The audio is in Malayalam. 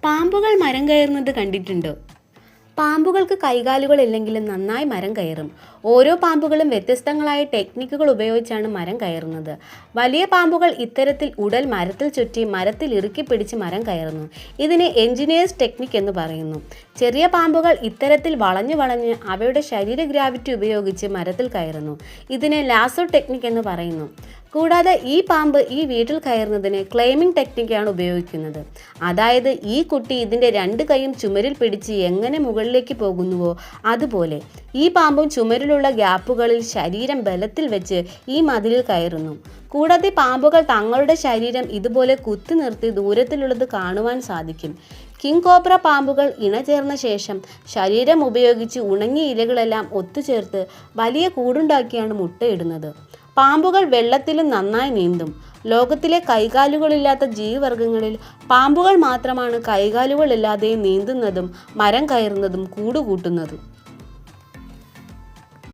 പാമ്പുകൾ മരം കയറുന്നത് കണ്ടിട്ടുണ്ടോ? പാമ്പുകൾക്ക് കൈകാലുകളില്ലെങ്കിലും നന്നായി മരം കയറും. ഓരോ പാമ്പുകളും വ്യത്യസ്തങ്ങളായ ടെക്നിക്കുകൾ ഉപയോഗിച്ചാണ് മരം കയറുന്നത്. വലിയ പാമ്പുകൾ ഇത്തരത്തിൽ ഉടൽ മരത്തിൽ ചുറ്റി മരത്തിൽ ഇറുക്കി പിടിച്ച് മരം കയറുന്നു. ഇതിനെ എഞ്ചിനീയേഴ്സ് ടെക്നിക് എന്ന് പറയുന്നു. ചെറിയ പാമ്പുകൾ ഇത്തരത്തിൽ വളഞ്ഞു വളഞ്ഞ് അവയുടെ ശരീര ഗ്രാവിറ്റി ഉപയോഗിച്ച് മരത്തിൽ കയറുന്നു. ഇതിനെ ലാസോ ടെക്നിക് എന്ന് പറയുന്നു. കൂടാതെ ഈ പാമ്പ് ഈ വീട്ടിൽ കയറുന്നതിന് ക്ലൈംബിംഗ് ടെക്നിക്കാണ് ഉപയോഗിക്കുന്നത്. അതായത് ഈ കുട്ടി ഇതിൻ്റെ രണ്ട് കൈയും ചുമരിൽ പിടിച്ച് എങ്ങനെ മുകളിലേക്ക് പോകുന്നുവോ അതുപോലെ ഈ പാമ്പും ചുമരിലുള്ള ഗ്യാപ്പുകളിൽ ശരീരം ബലത്തിൽ വെച്ച് ഈ മതിലിൽ കയറുന്നു. കൂടാതെ പാമ്പുകൾ തങ്ങളുടെ ശരീരം ഇതുപോലെ കുത്തി നിർത്തി ദൂരത്തിലുള്ളത് കാണുവാൻ സാധിക്കും. കിങ് കോബ്ര പാമ്പുകൾ ഇണചേർന്ന ശേഷം ശരീരം ഉപയോഗിച്ച് ഉണങ്ങിയ ഇലകളെല്ലാം ഒത്തുചേർത്ത് വലിയ കൂടുണ്ടാക്കിയാണ് മുട്ടയിടുന്നത്. പാമ്പുകൾ വെള്ളത്തിലും നന്നായി നീന്തും. ലോകത്തിലെ കൈകാലുകളില്ലാത്ത ജീവിവർഗങ്ങളിൽ പാമ്പുകൾ മാത്രമാണ് കൈകാലുകളില്ലാതെ നീന്തുന്നതും മരം കയറുന്നതും കൂടുകൂട്ടുന്നതും.